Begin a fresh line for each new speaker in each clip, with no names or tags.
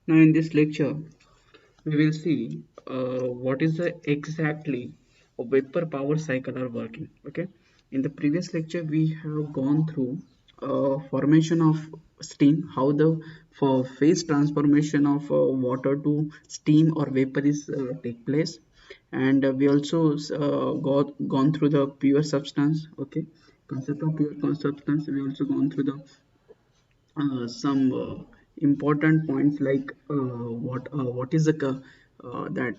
Now in this lecture, we will see what is the exactly a vapor power cycle are working. Okay. In the previous lecture, we have gone through formation of steam, how the for phase transformation of water to steam or vapor is take place, and we also got gone through the pure substance. Okay, concept of pure substance. We also gone through the some important points like what is the that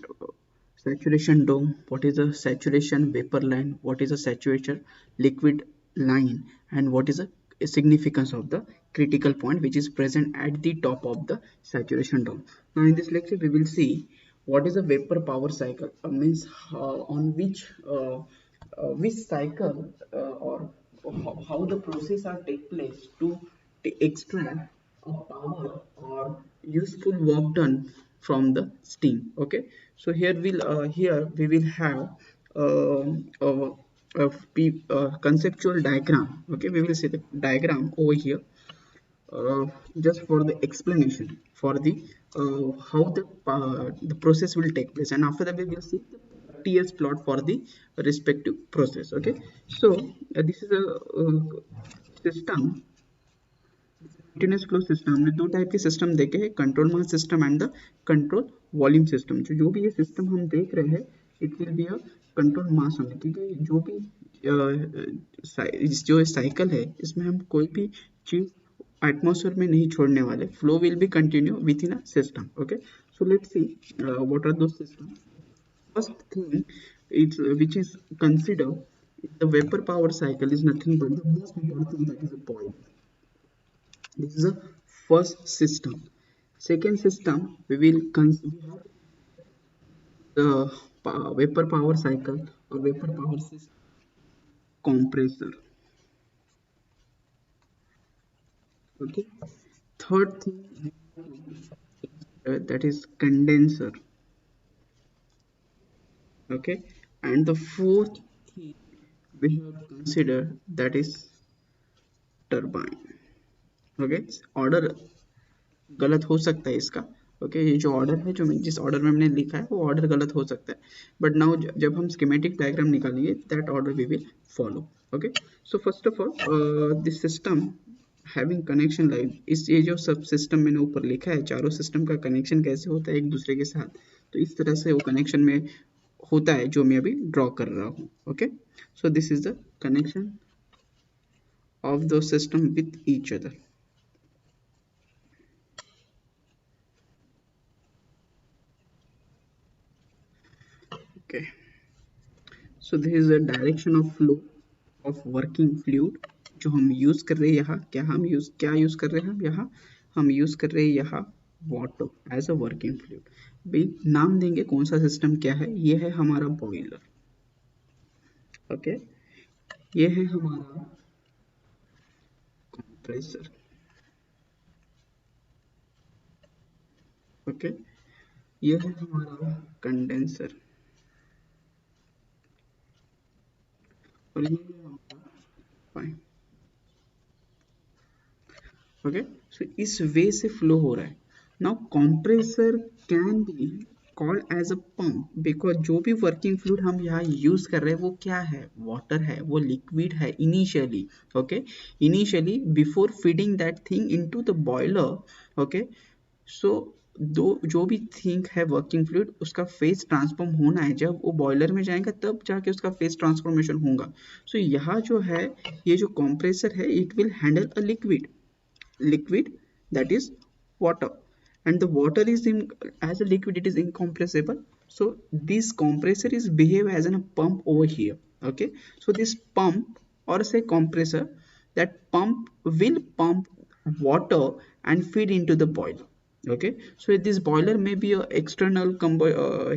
saturation dome, what is the saturation vapor line, what is the saturation liquid line, and what is the significance of the critical point which is present at the top of the saturation dome. Now in this lecture we will see what is a vapor power cycle, means on which cycle or how the process are take place to extract a power or useful work done from the steam. Okay, so here we will have conceptual diagram. Okay, we will see the diagram over here just for the explanation for the how the process will take place, and after that we will see the TS plot for the respective process. Okay, so this is a system, continuous flow system. हमने दो type के system देखे हैं, control mass system and the control volume system. जो भी ये system हम देख रहे हैं it will be a control mass only, क्योंकि जो भी जो साइकिल है इसमें हम कोई भी चीज एटमॉस्फेयर में नहीं छोड़ने वाले, flow will be continue within a system. Okay, so let's see what are those system. First thing is which is considered the vapor power cycle is nothing but the most important thing, that is a boil. This is the first system. Second system, we will consider the vapor power cycle or vapor power system compressor. Okay. Third thing that is condenser. Okay. And the fourth thing we have considered, that is turbine. Okay. Order गलत हो सकता है इसका। Okay, ये जो order है, जो जिस ऑर्डर में हमने लिखा है वो ऑर्डर गलत हो सकता है, बट नाउ जब हम स्कीमेटिक डायग्राम निकालेंगे that order we will follow. Okay, so first of all this system having connection line, इस ये जो सब सिस्टम मैंने ऊपर लिखा है, चारों सिस्टम का कनेक्शन कैसे होता है एक दूसरे के साथ, तो इस तरह से वो कनेक्शन में होता है जो मैं अभी ड्रॉ कर रहा हूँ। Okay, so this is the connection of the system with each other. Okay, so this is the direction of flow of working fluid जो हम यूज कर रहे हैं यहाँ। क्या यूज कर रहे हैं हम यहाँ? हम यूज कर रहे हैं यहाँ water as a working fluid. भाई नाम देंगे कौन सा सिस्टम क्या है? ये है हमारा बॉयलर। ओके, ये है हमारा कंप्रेसर। ओके, ये है हमारा कंडेंसर और ये है हमारा पाइप। ओके, सो इस वे से फ्लो हो रहा है। Now compressor can be called as a pump, because जो भी वर्किंग फ्लूइड हम यहाँ यूज कर रहे हैं वो क्या है? वाटर है, वो लिक्विड है initially. Okay, initially before feeding that thing into the boiler. Okay, so दो जो भी थिंग है वर्किंग फ्लूइड उसका फेज ट्रांसफॉर्म होना है, जब वो बॉयलर में जाएगा तब जाके उसका फेज ट्रांसफॉर्मेशन होगा। सो यहाँ जो है ये जो कंप्रेसर है it will handle a liquid, that is water, and the water is in as a liquid, it is incompressible, so this compressor is behave as a pump over here. Okay, so this pump or say compressor, that pump will pump water and feed into the boiler. Okay, so this boiler may be a external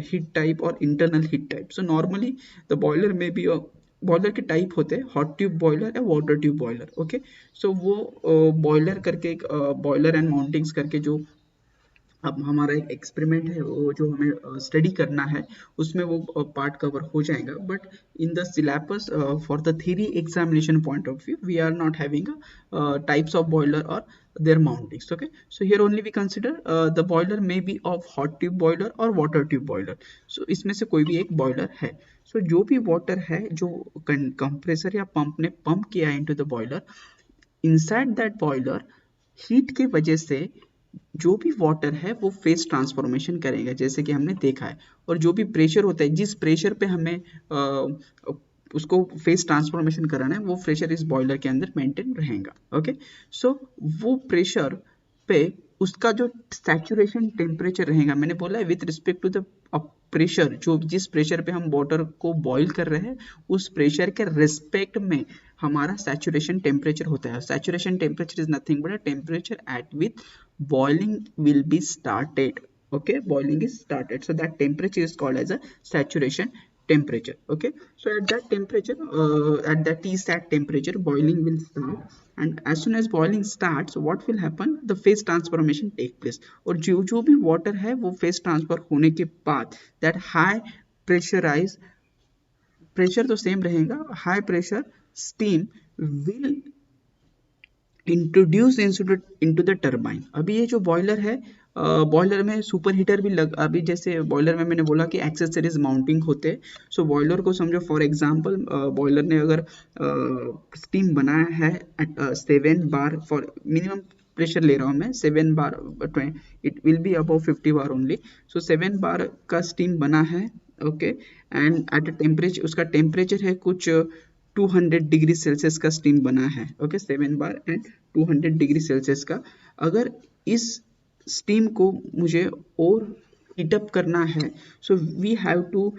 heat type or internal heat type. So normally the boiler may be a boiler के type होते हैं hot tube boiler या water tube boiler. Okay, सो वो boiler करके boiler and mountings करके जो अब हमारा एक एक्सपेरिमेंट है वो जो हमें स्टडी करना है उसमें वो पार्ट कवर हो जाएगा, but in the syllabus for the theory examination point of view we are not having types of boiler और their mountings. Okay, so here only we consider the boiler may be of hot tube boiler or water tube boiler. So इसमें से कोई भी एक boiler है. So जो भी water है जो compressor या pump ने pump किया है into the boiler, inside that boiler heat के वजह से जो भी वाटर है वो फेज ट्रांसफॉर्मेशन करेगा, जैसे कि हमने देखा है. और जो भी प्रेशर होता है, जिस प्रेशर पे हमें उसको फेज ट्रांसफॉर्मेशन कराना है, वो प्रेशर इस बॉयलर के अंदर मेंटेन रहेगा. ओके, सो वो प्रेशर पे उसका जो सैचुरेशन टेम्परेचर रहेगा, मैंने बोला है with respect to the pressure, जो जिस प्रेशर पे हम वाटर को बॉईल कर रहे हैं उस प्रेशर के रिस्पेक्ट में हमारा सैचुरेशन टेम्परेचर होता है. Saturation temperature is nothing but a temperature at with boiling will be started. Okay, boiling is started, so that temperature is called as a saturation temperature. Okay, so at that temperature, at that Tsat temperature, boiling will start, and as soon as boiling starts, what will happen? The phase transformation take place. और जो भी water है वो phase transfer होने के बाद that high pressurized, pressure तो same रहेगा, high pressure steam will introduce into the turbine. अभी ये जो बॉयलर है, बॉयलर में सुपर हीटर भी लग, अभी जैसे बॉयलर में मैंने बोला कि एक्सेसरीज माउंटिंग होते हैं. सो बॉयलर को समझो, फॉर एग्जांपल बॉयलर ने अगर स्टीम बनाया है at 7 bar, for minimum pressure ले रहा हूँ मैं 7 bar, it will be above 50 bar only. So 7 bar का स्टीम बना है. Okay, and at a temperature, उसका टेम्परेचर है कुछ 200 डिग्री सेल्सियस का स्टीम बना है. Okay, 7 bar and 200 degree Celsius का. अगर इस स्टीम को मुझे और हीटअप करना है, so we have to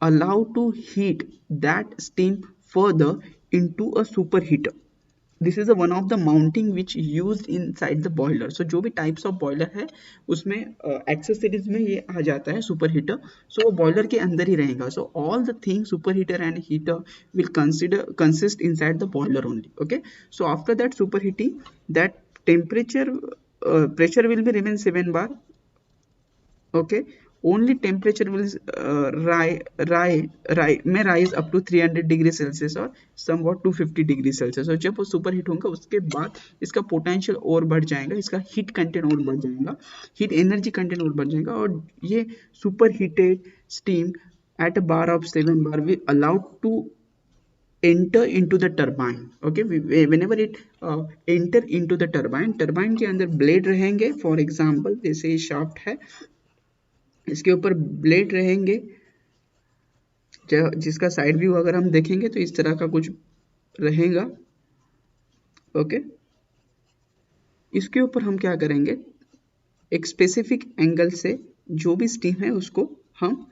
allow to heat that steam further into a super heater. This is one of the mounting which used inside the boiler. So जो भी टाइप्स ऑफ बॉयलर है उसमें accessories में ये आ जाता है सुपर हीटर. सो वो boiler के अंदर ही रहेगा. So all the thing super heater and heater will consist inside the boiler only. Okay, so after that superheating, that temperature pressure will be remain 7 bar. Okay, only temperature will rise up to 300 degree Celsius और somewhat 250 degree Celsius. और जब वो super heat होगा उसके बाद इसका potential और बढ़ जाएगा, इसका हीट कंटेंट और बढ़ जाएगा, हीट एनर्जी कंटेंट और बढ़ जाएगा. और ये super heated steam at a bar of 7 bar we allowed to enter into the turbine. Okay, whenever it enter into the turbine, turbine के अंदर ब्लेड रहेंगे. फॉर एग्जाम्पल जैसे ये शाफ्ट है, इसके ऊपर ब्लेड रहेंगे, जिसका साइड व्यू अगर हम देखेंगे तो इस तरह का कुछ रहेगा. ओके, इसके ऊपर हम क्या करेंगे, एक स्पेसिफिक एंगल से जो भी स्टीम है उसको हम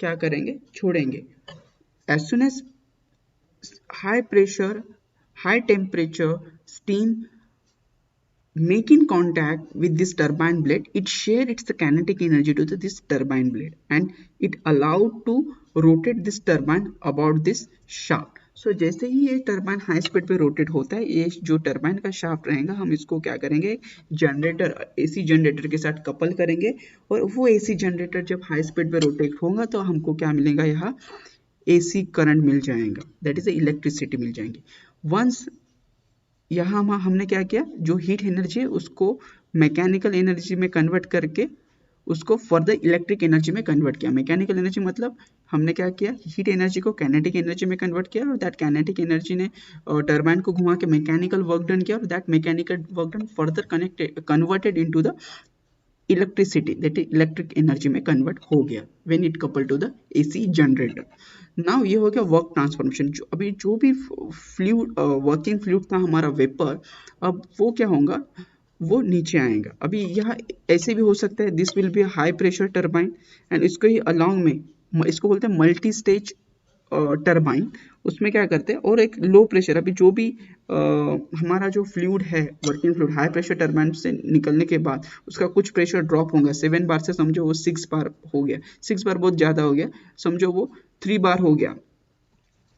क्या करेंगे, छोड़ेंगे. as soon as high pressure, high temperature steam make in contact with this turbine blade, it share its kinetic energy to this turbine blade and it allowed to rotate this turbine about this shaft. सो जैसे ही ये turbine high speed पे rotate होता है, ये जो turbine का shaft रहेगा हम इसको क्या करेंगे, जनरेटर, एसी जनरेटर के साथ कपल करेंगे. और वो एसी जनरेटर जब हाई स्पीड पे रोटेट होगा तो हमको क्या मिलेगा, यहाँ एसी करंट मिल जाएगा, दैट इज इलेक्ट्रिसिटी मिल जाएंगी. वंस यहाँ हमने क्या किया, जो हीट एनर्जी है उसको मैकेनिकल एनर्जी में कन्वर्ट करके उसको फर्दर इलेक्ट्रिक एनर्जी में कन्वर्ट किया. मैकेनिकल एनर्जी मतलब हमने क्या किया, हीट एनर्जी को काइनेटिक एनर्जी में कन्वर्ट किया और दैट काइनेटिक एनर्जी ने टर्बाइन को घुमा के मैकेनिकल वर्क डन किया और that mechanical work done further converted into the electricity, that electric energy में कन्वर्ट हो गया when it couple to the AC generator. Now ये हो गया वर्क ट्रांसफॉर्मेशन. अभी जो भी फ्लूइड वर्किंग फ्लूइड था हमारा वेपर, अब वो क्या होगा, वो नीचे आएगा. अभी यहाँ ऐसे भी हो सकता है, this will be high pressure turbine and इसको ही अलॉन्ग में, इसको बोलते हैं मल्टी स्टेज टर्बाइन. उसमें क्या करते हैं, और एक लो प्रेशर, अभी जो भी हमारा जो फ्लूइड है, working fluid, high pressure turbine से निकलने के बाद उसका कुछ प्रेशर ड्रॉप होगा. 7 बार से समझो वो 6 बार हो गया, 6 बार बहुत ज़्यादा हो गया, समझो वो 3 बार हो गया.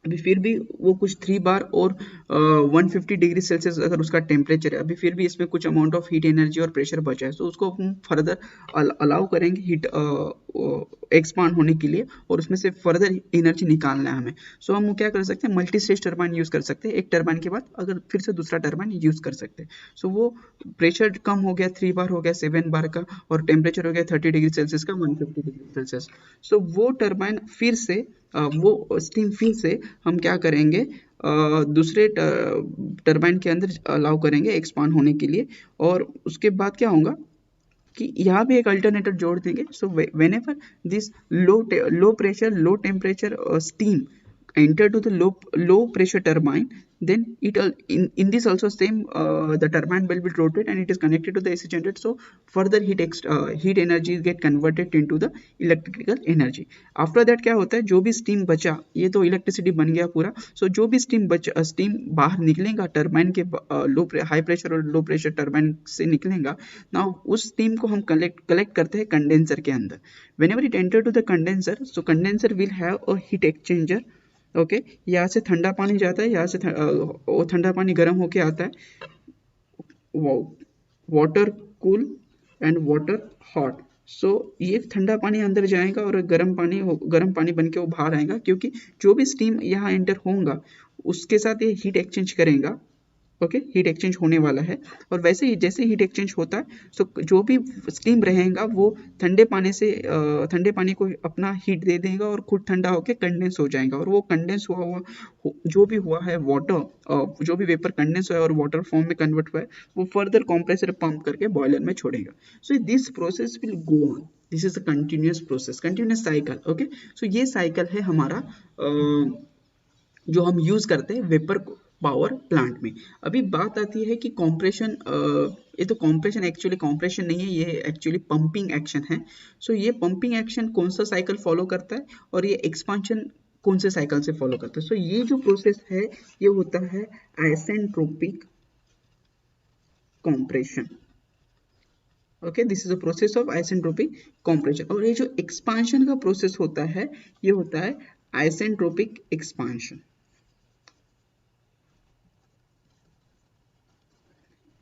अभी फिर भी वो कुछ 3 बार और 150 डिग्री सेल्सियस अगर उसका टेम्परेचर है, अभी फिर भी इसमें कुछ अमाउंट ऑफ हीट एनर्जी और प्रेशर बचा है, तो उसको हम फर्दर अलाउ करेंगे हीट एक्सपांड होने के लिए और उसमें से फर्दर एनर्जी निकालना है हमें। सो हम क्या कर सकते हैं, मल्टी स्टेज टरबाइन यूज कर सकते हैं। एक टरबाइन के बाद अगर फिर से दूसरा टरबाइन यूज कर सकते हैं। सो वो प्रेशर कम हो गया, 3 बार हो गया 7 बार का, और टेम्परेचर हो गया 30 डिग्री सेल्सियस का 150 डिग्री सेल्सियस। सो वो टरबाइन फिर से वो स्टीम फिर से हम क्या करेंगे, दूसरे टरबाइन के अंदर अलाउ करेंगे एक्सपांड होने के लिए। और उसके बाद क्या होगा कि यहाँ भी एक अल्टरनेटर जोड़ देंगे। So whenever this low pressure low temperature steam enter to the low pressure turbine, then in this also same the turbine will be rotated and it is connected to the AC generator, so further heat energy get converted into the electrical energy. After that क्या होता है, जो भी steam बचा, ये तो electricity बन गया पूरा। so जो भी steam बाहर निकलेगा टरबाइन के हाई प्रेशर और लो प्रेशर टरबाइन से निकलेगा ना, उस steam को हम कलेक्ट करते हैं कंडेंसर के अंदर। whenever it enter to the condenser, so condenser will have a heat exchanger। Okay यहाँ से ठंडा पानी जाता है, यहाँ से वो ठंडा पानी गर्म होके आता है, water cool and water hot. So ये ठंडा पानी अंदर जाएगा और गर्म पानी बन के वो बाहर आएगा, क्योंकि जो भी स्टीम यहाँ एंटर होगा उसके साथ ये हीट एक्सचेंज करेगा। ओके हीट एक्सचेंज होने वाला है। और वैसे ही जैसे हीट एक्सचेंज होता है, सो जो भी स्टीम रहेगा वो ठंडे पानी को अपना हीट दे देगा और खुद ठंडा होकर कंडेंस हो जाएगा। और वो कंडेंस हुआ जो भी हुआ है वाटर, जो भी वेपर कंडेंस हुआ है और वाटर फॉर्म में कन्वर्ट हुआ है, वो फर्दर कंप्रेसर पंप करके बॉयलर में छोड़ेगा। So this process will go on, this is a continuous process, continuous cycle. Okay so ये साइकिल है हमारा जो हम यूज करते हैं वेपर पावर प्लांट में। अभी बात आती है कि कॉम्प्रेशन, ये तो कॉम्प्रेशन एक्चुअली कॉम्प्रेशन नहीं है, ये एक्चुअली पंपिंग एक्शन है। सो ये पंपिंग एक्शन कौन सा साइकिल फॉलो करता है और ये एक्सपांशन कौन से साइकिल से फॉलो करता है। सो ये जो प्रोसेस है ये होता है isentropic compression. Okay this is a process of isentropic compression. और ये जो एक्सपांशन का प्रोसेस होता है ये होता है आइसेंट्रोपिक एक्सपांशन।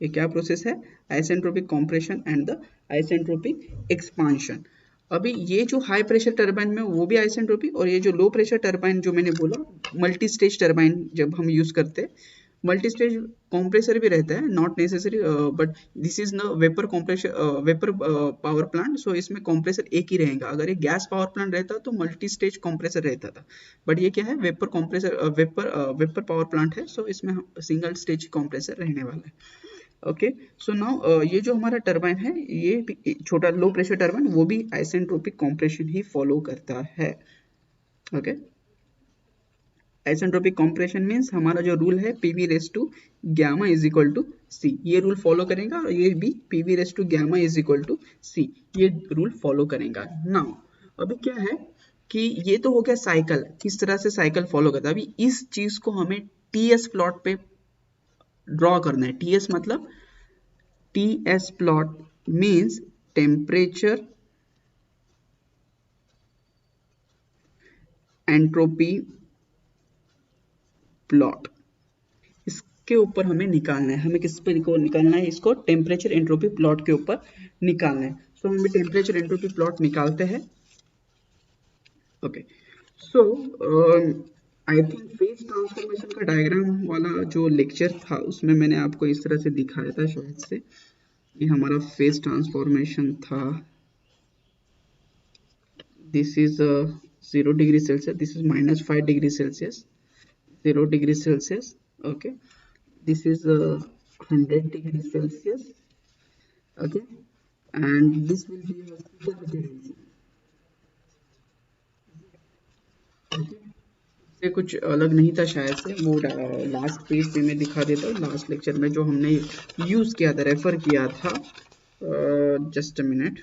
ये क्या प्रोसेस है, isentropic compression and the isentropic expansion. अभी ये जो हाई प्रेशर टरबाइन में वो भी आइसेंट्रोपिक, और ये जो लो प्रेशर टरबाइन जो मैंने बोला मल्टी स्टेज टरबाइन जब हम यूज करते हैं, मल्टी स्टेज कॉम्प्रेसर भी रहता है, not necessary, but this is an vapour compressor vapour power plant. So इसमें कॉम्प्रेसर एक ही रहेगा। अगर ये गैस पावर प्लांट रहता तो मल्टी स्टेज कॉम्प्रेसर रहता था, बट ये क्या है vapour compressor vapour power plant है। सो इसमें सिंगल स्टेज कॉम्प्रेसर रहने वाला है। ओके सो नाउ ये जो हमारा टरबाइन है, ये छोटा लो प्रेशर टरबाइन, वो भी आइसेंट्रोपिक कॉम्प्रेशन ही फॉलो करता है। ओके आइसेंट्रोपिक कॉम्प्रेशन मीन्स हमारा जो रूल है PV raise to gamma is equal to C, ये रूल फॉलो करेगा। और ये भी PV raise to gamma is equal to C, ये रूल फॉलो करेगा। नाउ अभी क्या है कि ये तो हो गया साइकिल, किस तरह से साइकिल फॉलो करता है। अभी इस चीज को हमें टीएस प्लॉट पे ड्रॉ करना है। टीएस मतलब TS plot means temperature entropy plot. इसके ऊपर हमें निकालना है, हमें किस पे निकालना है, इसको टेम्परेचर एंट्रोपी प्लॉट के ऊपर निकालना है। सो हम टेम्परेचर एंट्रोपी प्लॉट निकालते हैं। Okay so I think phase transformation का डायग्राम वाला जो लेक्चर था उसमें मैंने आपको इस तरह से दिखाया था शायद से। ये हमारा फेज ट्रांसफॉर्मेशन था। This is 0 degree Celsius, this is -5 degree Celsius, 0 degree Celsius. Okay this is 100 degree Celsius, okay, and this will be a superheated region। okay? से कुछ अलग नहीं था शायद से, वो लास्ट पेज पे मैं दिखा देता हूँ, लास्ट लेक्चर में जो हमने यूज किया था, रेफर किया था। Just a minute,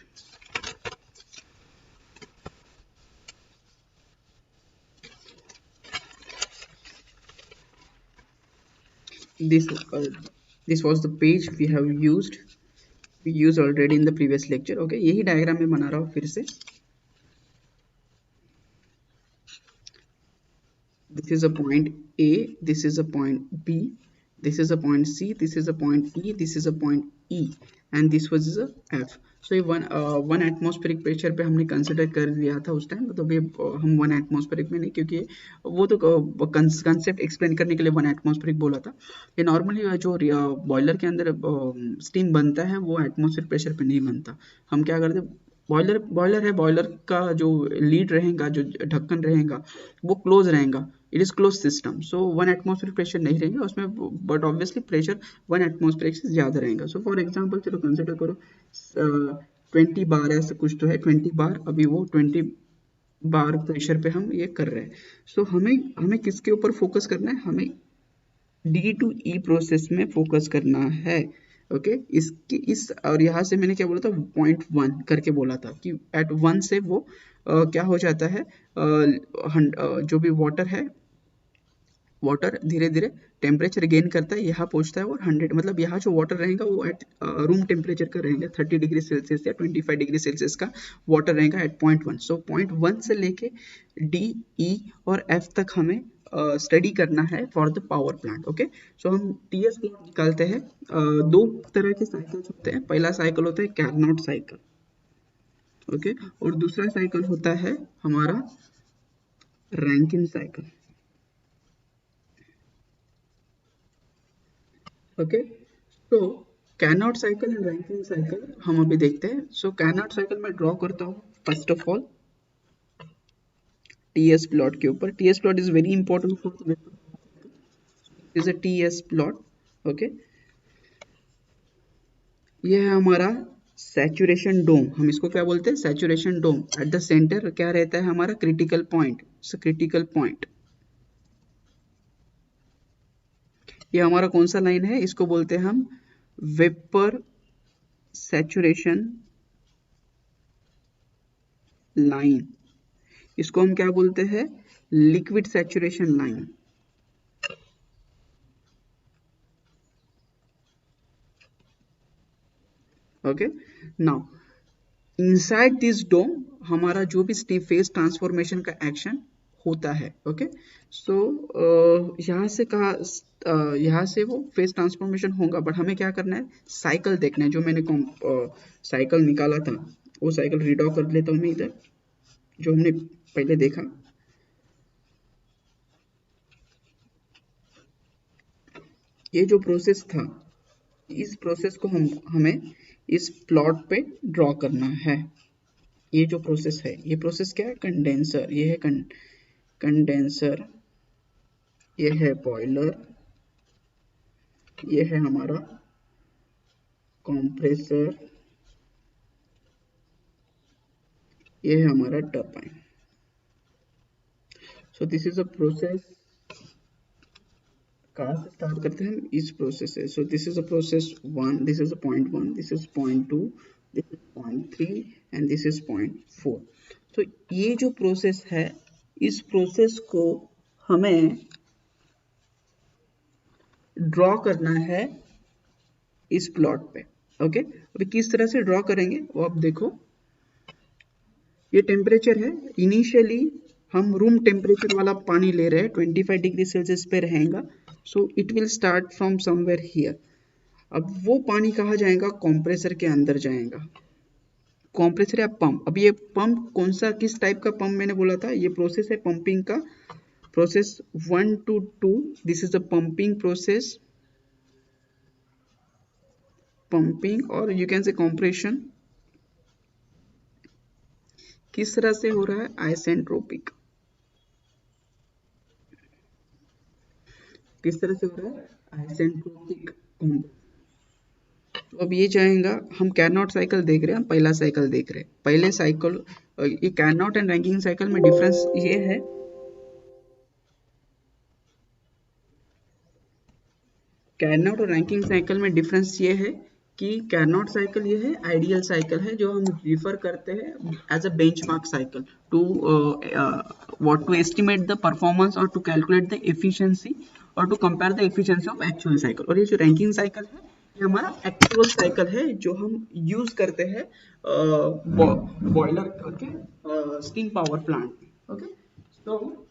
this was the page we have used already in the previous lecture। okay यही डायग्राम मैं बना रहा हूँ फिर से। this is a point A, this is a point B, this is a point C, this is a point E, this is a point E, and this was a F. So ये one atmospheric pressure पे हमने consider कर लिया था उस time, तो हम one atmospheric में नहीं, क्योंकि वो तो कंसेप्ट एक्सप्लेन करने के लिए वन एटमॉस्फेरिक बोला था। ये नॉर्मली जो बॉयलर के अंदर स्टीम बनता है वो एटमॉस्फेरिक प्रेशर पे नहीं बनता। हम क्या करते, बॉयलर है, बॉयलर का जो लीड रहेगा, जो ढक्कन रहेगा वो क्लोज रहेगा, it is close system, so one atmospheric pressure नहीं रहेंगे उसमें, but obviously pressure one atmospheric से ज़्यादा रहेगा। सो फॉर एग्जांपल चलो कंसिडर करो 20 बार ऐसा कुछ तो है, 20 बार, अभी वो 20 बार प्रेशर पे हम ये कर रहे हैं। सो हमें हमें किसके ऊपर फोकस करना है, हमें डी टू ई प्रोसेस में फोकस करना है। ओके इसकी इस और यहाँ से मैंने क्या बोला था, 0.1 करके बोला था कि एट 1 से वो क्या हो जाता है, जो भी वाटर है, वाटर धीरे धीरे टेम्परेचर गेन करता है, यहाँ पहुंचता है और 100, मतलब यहाँ जो वाटर रहेगा वो एट रूम टेम्परेचर का रहेगा, 30 डिग्री सेल्सियस या 25 डिग्री सेल्सियस का वाटर रहेगा एट 0.1। सो 0.1 से लेके डी, ई और एफ तक हमें स्टडी करना है for the power plant. Okay so हम टीएस प्लॉट निकालते हैं। दो तरह के साइकिल्स होते हैं, पहला साइकिल होता है कार्नोट साइकिल, ओके, और दूसरा साइकिल होता है हमारा रैंकिन साइकिल। ओके तो Carnot cycle and Rankine cycle हम अभी देखते हैं। सो कैनॉट साइकिल मैं ड्रॉ करता हूँ first of all TS plot के ऊपर। TS plot is very important for is a TS plot. Okay ये है हमारा सैचुरेशन डोम, हम इसको क्या बोलते हैं, saturation dome. At the centre क्या रहता है हमारा, क्रिटिकल पॉइंट, क्रिटिकल पॉइंट। ये हमारा कौन सा लाइन है, इसको बोलते हैं हम वेपर सैचुरेशन लाइन, इसको हम क्या बोलते हैं, liquid saturation line. Okay now inside this dome हमारा जो भी फेज ट्रांसफॉर्मेशन का एक्शन होता है। ओके सो यहाँ से कहा, यहाँ से वो फेज ट्रांसफॉर्मेशन होगा, बट हमें क्या करना है, साइकिल देखना है। जो मैंने साइकिल निकाला था वो साइकिल रीड्रॉ कर लेता हूँ मैं इधर, जो हमने पहले देखा। ये जो प्रोसेस था, इस प्रोसेस को हमें इस प्लॉट पे ड्रॉ करना है। ये जो प्रोसेस है, ये प्रोसेस क्या है, कंडेंसर, ये है कंडेंसर, ये है बॉयलर, ये है हमारा कंप्रेसर, ये है हमारा turbine. So this is a process, कहाँ से स्टार्ट करते हैं हम, इस प्रोसेस से। So this is a process 1, this is a point 1, this is point 2, this is point 3 and this is point 4। तो ये जो प्रोसेस है, इस प्रोसेस को हमें ड्रॉ करना है इस प्लॉट पे। ओके अभी किस तरह से ड्रॉ करेंगे वो आप देखो। ये टेम्परेचर है, इनिशियली हम रूम टेम्परेचर वाला पानी ले रहे हैं, 25 डिग्री सेल्सियस पे रहेगा। So it will start from somewhere here. अब वो पानी कहाँ जाएगा, कंप्रेसर के अंदर जाएगा, कंप्रेसर या पंप। अब ये पंप कौन सा, किस टाइप का पंप मैंने बोला था, ये प्रोसेस है पंपिंग का, process 1 to 2, this is a pumping process, pumping और यू कैन से कंप्रेशन। किस तरह से हो रहा है, आइसेंट्रोपिक, किस तरह से हो रहा है, आइसेंट्रोपिक। तो अब ये जाएगा, हम कैरनॉट साइकिल देख रहे हैं, हम पहला साइकिल देख रहे हैं, पहले साइकिल, ये कैरनॉट एंड रैंकिंग साइकिल में डिफरेंस ये है, कैरनॉट और रैंकिंग साइकिल में डिफरेंस ये है कि कैरनॉट साइकिल ये है आइडियल साइकिल है, जो हम रिफर करते हैं as a benchmark cycle to what to estimate the performance और टू कैलकुलेट द एफिशिएंसी और to compare the efficiency of actual cycle. और ये जो रैंकिंग साइकिल है, ये हमारा एक्चुअल साइकिल है जो हम यूज करते हैं बॉयलर के स्टीम पावर प्लांट। ओके तो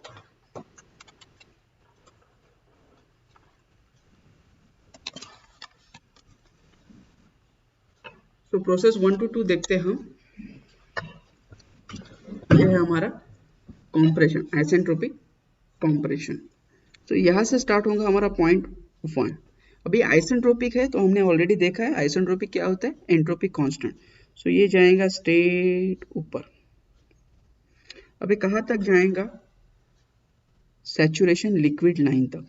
तो प्रोसेस 1 to 2 देखते हैं हम। ये है हमारा कॉम्प्रेशन, आइसेंट्रोपिक कॉम्प्रेशन। तो यहाँ से स्टार्ट होगा हमारा पॉइंट 1। अभी आइसेंट्रोपिक है तो हमने ऑलरेडी देखा है आइसेंट्रोपिक क्या होता है, एंट्रोपिक कांस्टेंट। सो ये जाएगा स्ट्रेट ऊपर। अभी कहाँ तक जाएगा, सैचुरेशन लिक्विड लाइन तक।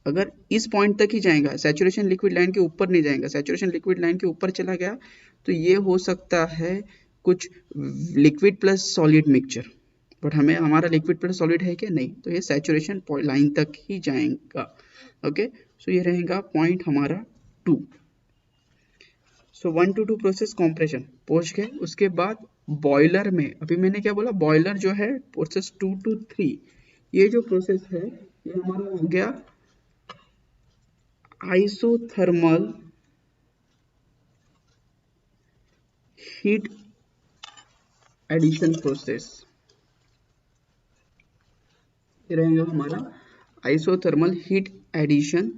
अगर इस पॉइंट तक ही जाएगा, सैचुरेशन लिक्विड लाइन के ऊपर नहीं जाएगा, सैचुरेशन लिक्विड लाइन के ऊपर चला गया तो ये हो सकता है कुछ liquid plus solid mixture, but हमें हमारा लिक्विड प्लस सॉलिड है क्या, नहीं, तो ये सैचुरेशन लाइन तक ही जाएगा। ओके, सो ये रहेगा पॉइंट हमारा 2। सो 1 to 2 प्रोसेस कॉम्प्रेशन पहुंच गए। उसके बाद बॉयलर में, अभी मैंने क्या बोला, बॉयलर जो है प्रोसेस 2 to 3, ये जो प्रोसेस है ये हमारा हो गया आइसोथर्मल हीट एडिशन प्रोसेस। ये रहेगा हमारा आइसोथर्मल हीट एडिशन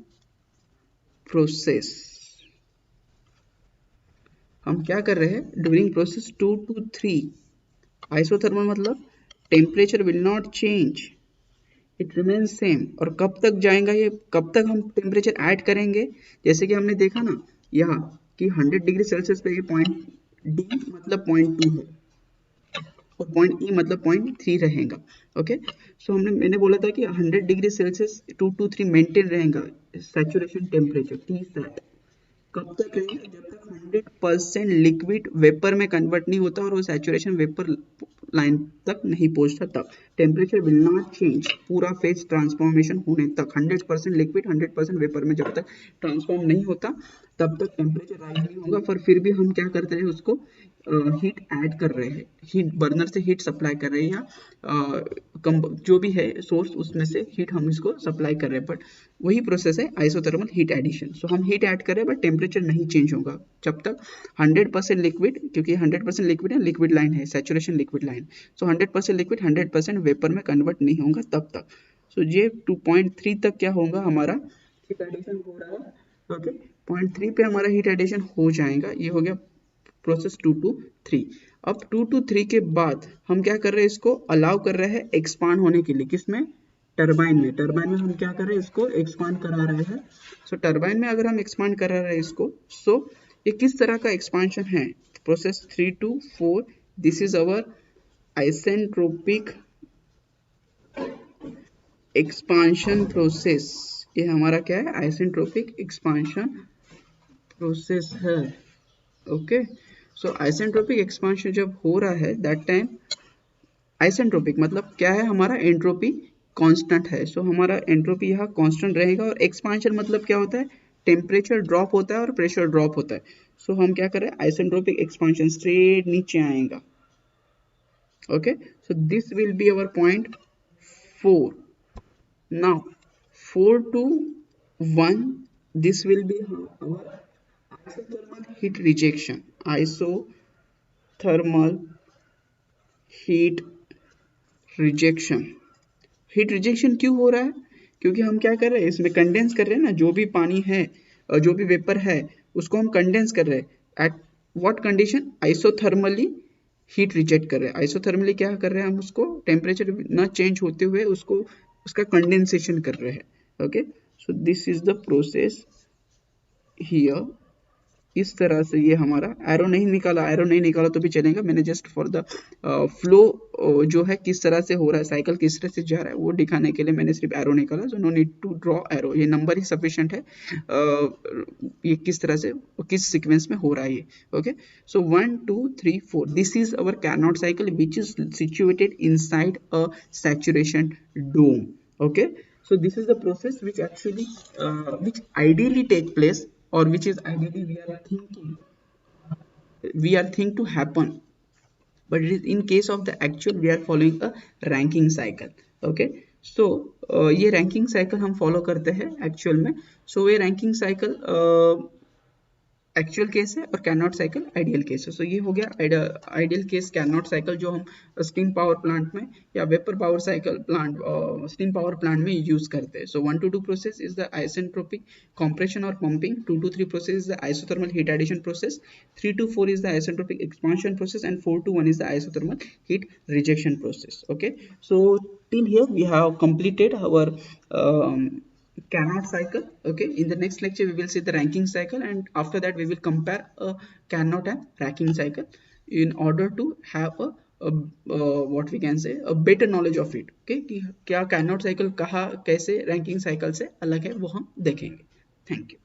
प्रोसेस। हम क्या कर रहे हैं, ड्यूरिंग प्रोसेस 2 to 3, आइसोथर्मल मतलब temperature will not change, it remain same. और कब तक जाएगा ये, कब तक हम टेम्परेचर ऐड करेंगे, जैसे कि हमने देखा ना यहाँ कि 100 डिग्री सेल्सियस पे ये पॉइंट डी मतलब पॉइंट 2 है और पॉइंट ई मतलब पॉइंट 3 रहेगा। ओके, सो मैंने बोला था कि 100 डिग्री सेल्सियस 2 to 3 मेंटेन रहेगा सैचुरेशन टेम्परेचर टी सैट। कब तक रहेगा, जब तक 100% लिक्विड वेपर में कन्वर्ट नहीं होता और वो सैचुरेशन वेपर लाइन तक नहीं पहुंचता तब। टेम्परेचर विल नॉट चेंज, पूरा फेज ट्रांसफॉर्मेशन होने तक 100% लिक्विड 100% वेपर में जब तक ट्रांसफॉर्म नहीं होता तब तक टेम्परेचर राइज नहीं होगा। पर फिर भी हम क्या करते हैं, उसको हीट ऐड कर रहे हैं, हीट बर्नर से हीट सप्लाई कर रहे हैं या जो भी है सोर्स उसमें से हीट हम इसको सप्लाई कर रहे हैं, बट वही प्रोसेस है आइसोथर्मल हीट एडिशन। सो हम हीट ऐड कर रहे हैं बट टेम्परेचर नहीं चेंज होगा जब तक 100% लिक्विड, क्योंकि 100% लिक्विड है, लिक्विड लाइन है, सैचुरेशन लिक्विड लाइन। सो 100% लिक्विड 100% वेपर में कन्वर्ट नहीं होगा तब तक। सो ये 2.3 तक क्या होगा, हमारा हीट एडिशन हो रहा है। ओके, 0.3 पे हमारा हीट एडिशन हो जाएगा। ये हो गया प्रोसेस 2 to 3। अब 2 to 3 के बाद हम क्या कर रहे हैं, इसको अलाउ कर रहे हैं एक्सपांड होने के लिए। किसमें, टरबाइन में। टरबाइन में हम क्या कर रहे हैं, इसको एक्सपांड करा रहे हैं। सो टरबाइन में अगर हम एक्सपांड करा रहे हैं इसको, सो ये किस तरह का एक्सपांशन है, process 3 to 4, this is our isentropic expansion process. ये हमारा क्या है, आइसेंट्रोपिक एक्सपांशन प्रोसेस है। ओके, सो आइसेंट्रोपिक एक्सपांशन जब हो रहा है दैट टाइम, आइसेंट्रोपिक मतलब क्या है, हमारा एंट्रोपी कांस्टेंट है। सो हमारा एंट्रोपी यहाँ कांस्टेंट रहेगा। और एक्सपांशन मतलब क्या होता है, टेम्परेचर ड्रॉप होता है और प्रेशर ड्रॉप होता है। सो हम क्या करें, आइसेंट्रोपिक एक्सपांशन स्ट्रेट नीचे आएगा। Okay, so this will be our point 4। Now 4 to 1, this will be our isothermal heat rejection, isothermal heat rejection। Heat rejection क्यों हो रहा है, क्योंकि हम क्या कर रहे हैं, इसमें कंडेंस कर रहे हैं ना, जो भी पानी है और जो भी वेपर है उसको हम कंडेंस कर रहे हैं। At what condition, isothermally heat reject कर रहे हैं। आइसोथर्मली क्या कर रहे हैं, हम उसको टेम्परेचर न चेंज होते हुए उसको उसका कंडेंसेशन कर रहे हैं। Okay, so this is the process here. इस तरह से ये हमारा एरो नहीं निकाला तो भी चलेगा, मैंने जस्ट फॉर द फ्लो जो है किस तरह से हो रहा है, साइकिल किस तरह से जा रहा है वो दिखाने के लिए मैंने सिर्फ एरो निकाला। So no need to draw arrow, ये नंबर ही सफिशिएंट है। ये किस तरह से किस सीक्वेंस में हो रहा है ये। Okay, so 1 2 3 4, this is our Carnot cycle which is situated inside a saturation dome. Okay, so this is the process which actually which ideally take place, or which is ideally we are think to happen, but it is in case of the actual we are following a ranking cycle। okay, so ये ranking cycle हम follow करते हैं actual में। so ये ranking cycle actual case है और can not cycle ideal case है. सो ये हो गया ideal case can not cycle जो हम स्टीम पावर प्लांट में या vapour power cycle plant steam power plant में यूज करते हैं. सो 1 to 2 process is the isentropic compression or pumping. 2 to 3 process is the isothermal heat addition process. 3 to 4 is the isentropic expansion process, and 4 to 1 is the isothermal heat rejection process. Okay, so till here we have completed our Carnot cycle. Okay, in the next lecture we will see the Rankine cycle, and after that we will compare a Carnot and Rankine cycle in order to have a what we can say a better knowledge of it. Okay, कि क्या Carnot cycle कहाँ कैसे Rankine cycle से अलग है वो हम देखेंगे. Thank you.